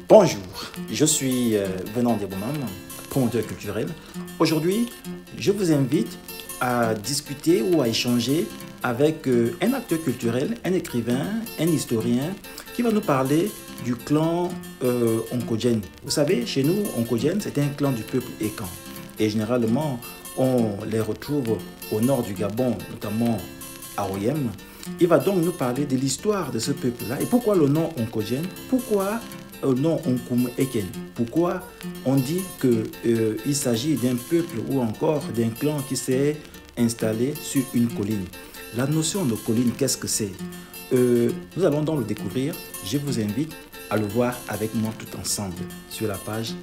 Bonjour, je suis Venant Deboumam, promoteur culturel. Aujourd'hui, je vous invite à discuter ou à échanger avec un acteur culturel, un écrivain, un historien qui va nous parler du clan Onkojeng. Vous savez, chez nous, Onkojeng, c'est un clan du peuple Ekan. Et généralement, on les retrouve au nord du Gabon, notamment à Oyem. Il va donc nous parler de l'histoire de ce peuple-là. Et pourquoi le nom Onkojeng? Pourquoi le nom Onkoum Eken? Pourquoi on dit qu'il s'agit d'un peuple ou encore d'un clan qui s'est installé sur une colline? La notion de colline, qu'est-ce que c'est? Nous allons donc le découvrir. Je vous invite à le voir avec moi tout ensemble sur la page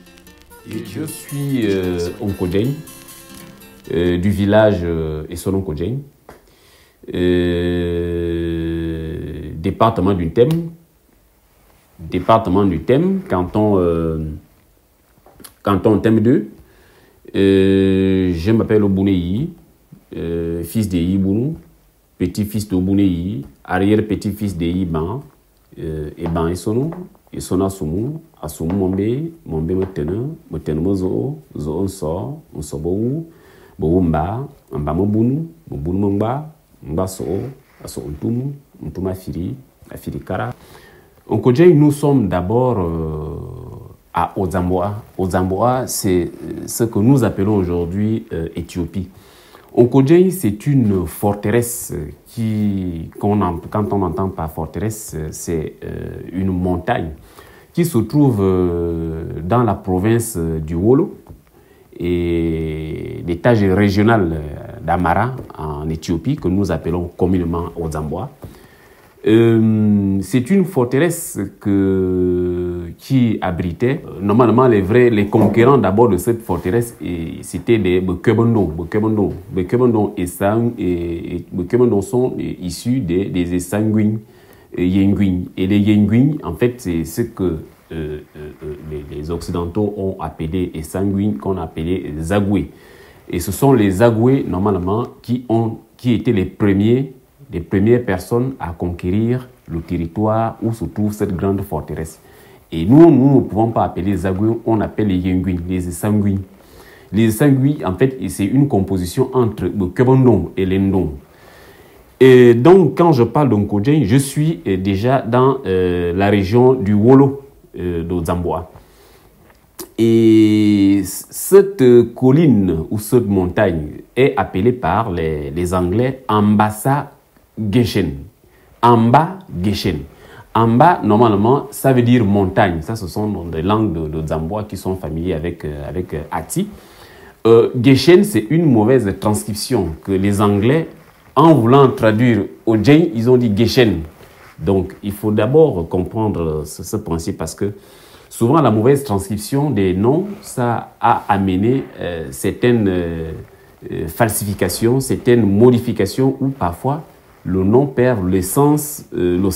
YouTube. Je suis Onkojeng, du village Essonon-Kojeng, département du Thème, canton Thème 2. Je m'appelle Obouneyi, fils de Yibounou, petit-fils d'Obouneyi, arrière-petit-fils de Yiban, Eban Essonou, Essona Soumou, Assoumou Mombe Motene Mozo, Zo Onso, Onsobou, Boumba, Mba Mobounou, Mobounou Mba So, Aso Ontoumou, Ontouma Firi, Afirikara. Onkojeng, nous sommes d'abord à Ozamboa. Ozamboa, c'est ce que nous appelons aujourd'hui Éthiopie. Onkojeng, c'est une forteresse quand on entend par forteresse, c'est une montagne qui se trouve dans la province du Wolo et l'étage régional d'Amara en Éthiopie, que nous appelons communément Ozamboa. C'est une forteresse qui abritait normalement les conquérants d'abord de cette forteresse, c'était des Bekebondon. Bekebondon sont issus des Essanguin Yenguin. Et les Yenguin, en fait, c'est ce que les Occidentaux ont appelé Essanguin, qu'on a appelé Zagoué. Et ce sont les Zagoué, normalement, qui étaient les premières personnes à conquérir le territoire où se trouve cette grande forteresse. Et nous ne pouvons pas appeler les Zagoué, on appelle les Yenguin, les Essanguin. Les Essanguin, en fait, c'est une composition entre le Kebondon et l'Endon. Et donc, quand je parle d'Onkojeng, je suis déjà dans la région du Wolo d'Ozamboa. Et cette colline ou cette montagne est appelée par les Anglais Ambassa Geshen. Amba Geshen. Amba, normalement, ça veut dire montagne. Ça, ce sont des langues de Zamboa qui sont familiers avec Ati. Geshen, c'est une mauvaise transcription que les Anglais, en voulant traduire au Jeng, ils ont dit Geshen. Donc, il faut d'abord comprendre ce principe parce que souvent, la mauvaise transcription des noms, ça a amené certaines falsifications, certaines modifications ou parfois le nom perd le sens de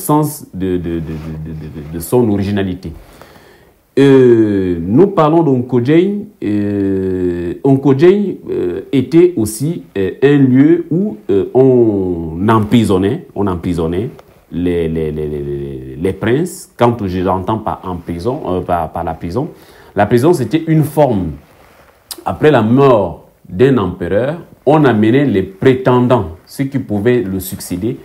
son originalité. Nous parlons d'Onkojeng. Onkojeng était aussi un lieu où on emprisonnait les princes. Quand je l'entends par la prison, la prison c'était une forme. Après la mort d'un empereur, on amenait les prétendants, ceux qui pouvaient le succéder,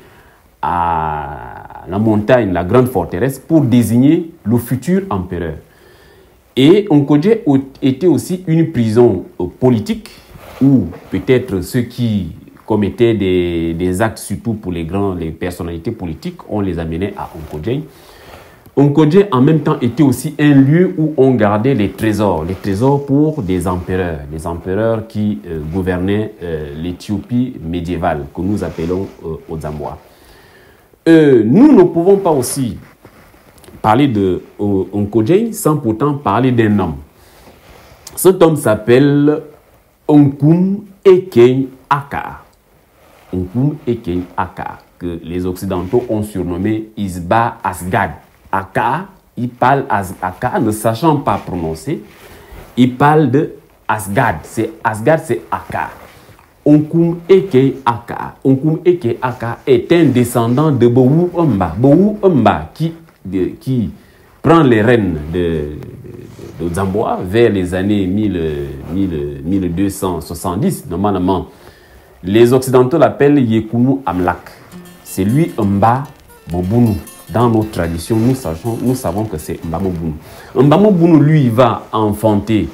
à la montagne, la grande forteresse, pour désigner le futur empereur. Et Onkojeng était aussi une prison politique, où peut-être ceux qui commettaient des actes, surtout pour les personnalités politiques, on les amenait à Onkojeng. Onkojeng, en même temps, était aussi un lieu où on gardait les trésors pour des empereurs qui gouvernaient l'Éthiopie médiévale, que nous appelons Ozamboa. Nous ne pouvons pas aussi parler de Onkojeng sans pourtant parler d'un homme. Cet homme s'appelle Onkoum Eken Aka. Onkoum Eken Aka, que les Occidentaux ont surnommé Isba Asgad. Aka, Aka, ne sachant pas prononcer, il parle de Asgad. Asgad, c'est Aka. Onkoum Eke Aka. Onkoum Eke Aka est un descendant de Bowu Umba. Bowu Umba qui prend les rênes de Zamboa vers les années 1270. Normalement, les Occidentaux l'appellent Yekunu Amlak. C'est lui Mba Mobunu. Dans nos traditions, nous savons que c'est Mba Mobunu. Mba Mobunu, lui, il va enfanter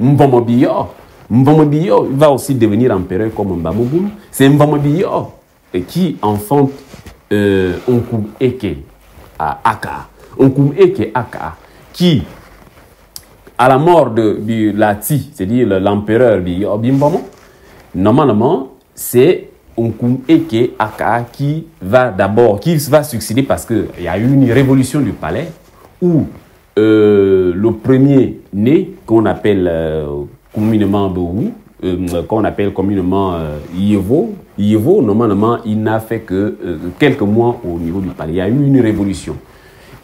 Mbomobiyo. Mbomobiyo va aussi devenir empereur comme Mba Mobunu. C'est Mbomobiyo qui enfante Onkum Eke à Aka. Onkum Eke Aka, qui, à la mort de Lati, c'est-à-dire l'empereur Bimbomo, normalement, c'est Onkum Eke Aka qui va succéder parce qu'il y a eu une révolution du palais où le premier né, qu'on appelle communément Bohu, qu'on appelle communément Yevo, normalement, il n'a fait que quelques mois au niveau du palais. Il y a eu une révolution.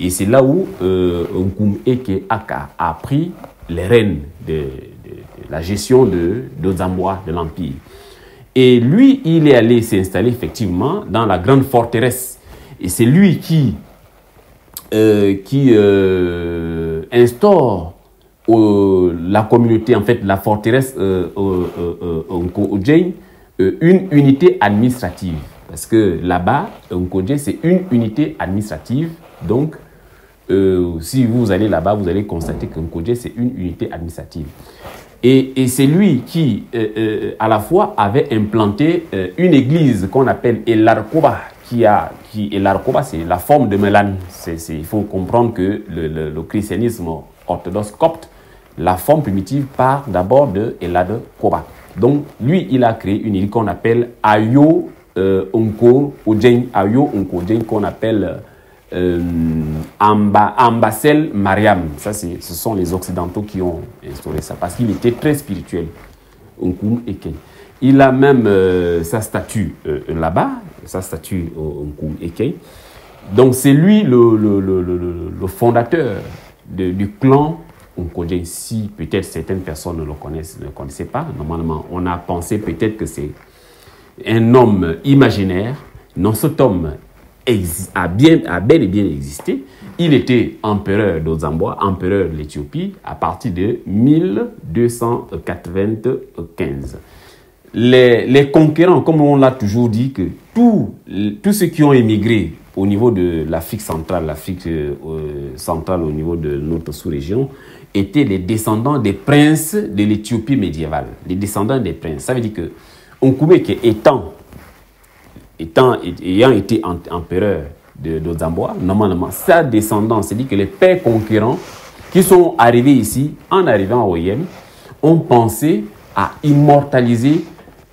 Et c'est là où Onkum Eke Aka a pris les rênes de la gestion de Zamboa, de l'Empire. Et lui, il est allé s'installer effectivement dans la grande forteresse. Et c'est lui qui instaure la communauté, en fait, la forteresse Onko-Ojeng, une unité administrative. Parce que là-bas, Onko-Ojeng, c'est une unité administrative. Donc, si vous allez là-bas, vous allez constater qu'Onko-Ojeng, c'est une unité administrative. Et c'est lui qui, à la fois, avait implanté une église qu'on appelle Elarkoba. Elarkoba, c'est la forme de Mélane. Il faut comprendre que le christianisme orthodoxe copte, la forme primitive part d'abord de Elarkoba. Donc, lui, il a créé une île qu'on appelle Ayo Onko-Ojeng, qu'on appelle Ambasel Mariam. Ça, ce sont les Occidentaux qui ont instauré ça, parce qu'il était très spirituel, Onkum Eke. Il a même sa statue là-bas, sa statue Onkum Eke. Donc, c'est lui le fondateur du clan Onko-Ojeng. Si peut-être certaines personnes ne le connaissaient pas, normalement, on a pensé peut-être que c'est un homme imaginaire. Non, cet homme a bel et bien existé. Il était empereur d'Ozamboa, empereur de l'Éthiopie, à partir de 1295. Les conquérants, comme on l'a toujours dit, que tous ceux qui ont émigré au niveau de l'Afrique centrale, au niveau de notre sous-région, étaient les descendants des princes de l'Éthiopie médiévale. Les descendants des princes. Ça veut dire que Onkum Eke ayant été empereur de Zamboa, normalement, sa descendance, c'est-à-dire que les pères conquérants qui sont arrivés ici, en arrivant au Yem, ont pensé à immortaliser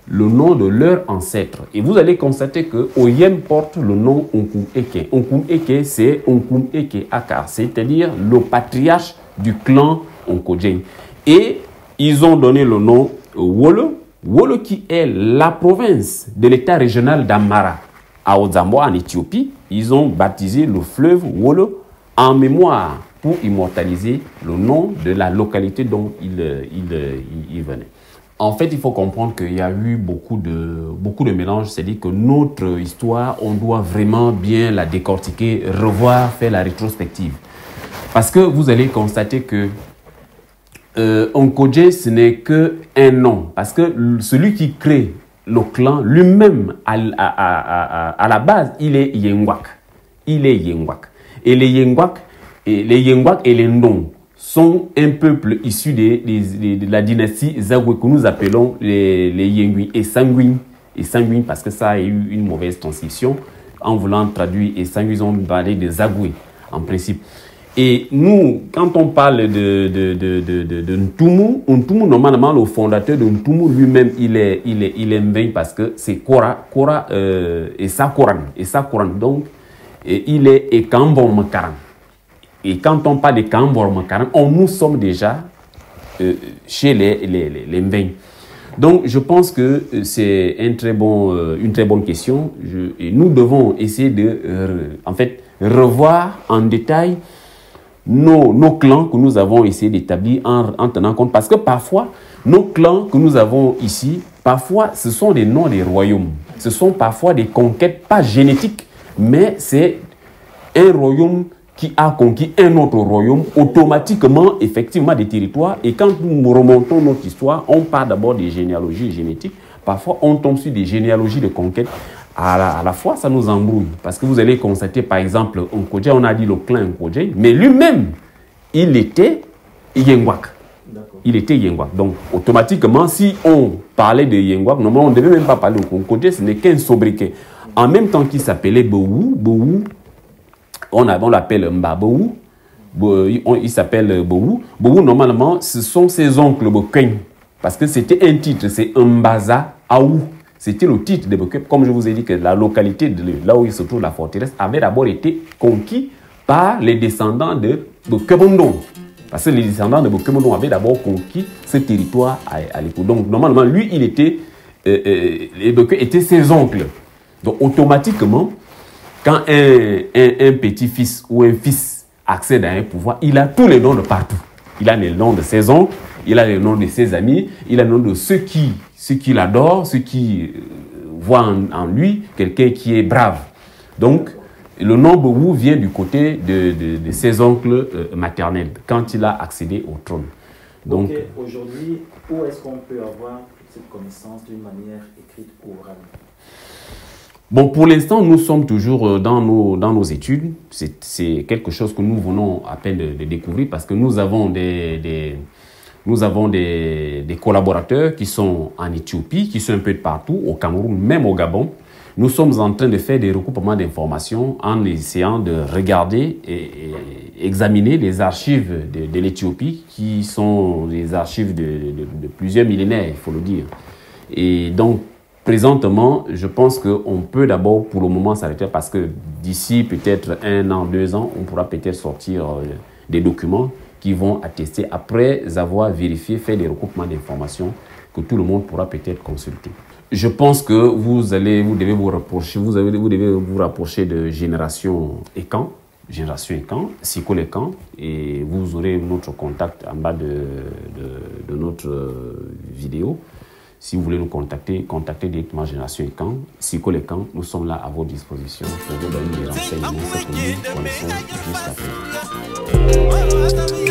le nom de leur ancêtre. Et vous allez constater que Oyem porte le nom Onkum Eke. Onkum Eke, c'est Onkum Eke Akar, c'est-à-dire le patriarche du clan Onko-Ojeng. Et ils ont donné le nom Wolo, Wolo qui est la province de l'état régional d'Amara à Ozamboa en Éthiopie. Ils ont baptisé le fleuve Wolo en mémoire pour immortaliser le nom de la localité dont il venait. En fait, il faut comprendre qu'il y a eu beaucoup de mélanges. C'est-à-dire que notre histoire, on doit vraiment bien la décortiquer, revoir, faire la rétrospective. Parce que vous allez constater que Onko-Ojeng, ce n'est qu'un nom. Parce que celui qui crée le clan, lui-même, à la base, il est Yengwak. Il est Yengwak. Et les Yengwak et les Ndong sont un peuple issu de la dynastie Zagwe que nous appelons les Yengui et Sanguin. Et Sanguin parce que ça a eu une mauvaise transcription. En voulant traduire et Sanguin, ils ont parlé de Zagwe en principe. Et nous, quand on parle de Ntumu, normalement, le fondateur de Ntumu lui-même, il est Mvein parce que c'est Kora et Sakoran. Donc, il est Ekambor Makaran. Et quand on parle de Ekambor Makaran, nous sommes déjà chez les Mvein. Donc, je pense que c'est une très bonne question. Et nous devons essayer de, revoir en détail nos clans que nous avons essayé d'établir en tenant compte. Parce que parfois, nos clans que nous avons ici, parfois, ce sont des noms des royaumes. Ce sont parfois des conquêtes, pas génétiques, mais c'est un royaume qui a conquis un autre royaume, automatiquement, effectivement, des territoires. Et quand nous remontons notre histoire, on part d'abord des généalogies génétiques. Parfois, on tombe sur des généalogies de conquête. À la fois, ça nous embrouille. Parce que vous allez constater, par exemple, Nkodja, on a dit le clan Nkodja, mais lui-même, il était Yengwak. Il était Yengwak. Donc, automatiquement, si on parlait de Yengwak, normalement, on ne devait même pas parler de Nkodja, ce n'est qu'un sobriquet. En même temps qu'il s'appelait Bowou, on l'appelle Mbabou, il s'appelle Bowou. Bowou, normalement, ce sont ses oncles Bokweng. Parce que c'était un titre, c'est Mbaza Aou. C'était le titre de Bokweng. Comme je vous ai dit que la localité, là où il se trouve la forteresse, avait d'abord été conquise par les descendants de Bokebondon. Parce que les descendants de Bokebondon avaient d'abord conquis ce territoire à l'époque. Donc, normalement, lui, il était, les Bokweng étaient ses oncles. Donc, automatiquement, quand un petit-fils ou un fils accède à un pouvoir, il a tous les noms de partout. Il a les noms de ses oncles, il a les noms de ses amis, il a les noms de ceux qui l'adorent, ceux qui voient en lui quelqu'un qui est brave. Donc, le nom Bowou vient du côté de ses oncles maternels, quand il a accédé au trône. Donc, aujourd'hui, où est-ce qu'on peut avoir cette connaissance d'une manière écrite ou orale? Bon, pour l'instant, nous sommes toujours dans nos études. C'est quelque chose que nous venons à peine de découvrir parce que nous avons des collaborateurs qui sont en Éthiopie, qui sont un peu de partout, au Cameroun, même au Gabon. Nous sommes en train de faire des recoupements d'informations en essayant de regarder et examiner les archives de l'Éthiopie, qui sont des archives de plusieurs millénaires, il faut le dire. Et donc, présentement, je pense qu'on peut d'abord, pour le moment, s'arrêter parce que d'ici peut-être 1 an, 2 ans, on pourra peut-être sortir des documents qui vont attester, après avoir vérifié, fait des recoupements d'informations que tout le monde pourra peut-être consulter. Je pense que vous devez vous rapprocher de Génération Ekan, Siko Lekan, et vous aurez notre contact en bas de notre vidéo. Si vous voulez nous contactez directement Génération Ekan, Siko Lekan, nous sommes là à votre disposition pour vous donner des renseignements que nous connaissons jusqu'à présent.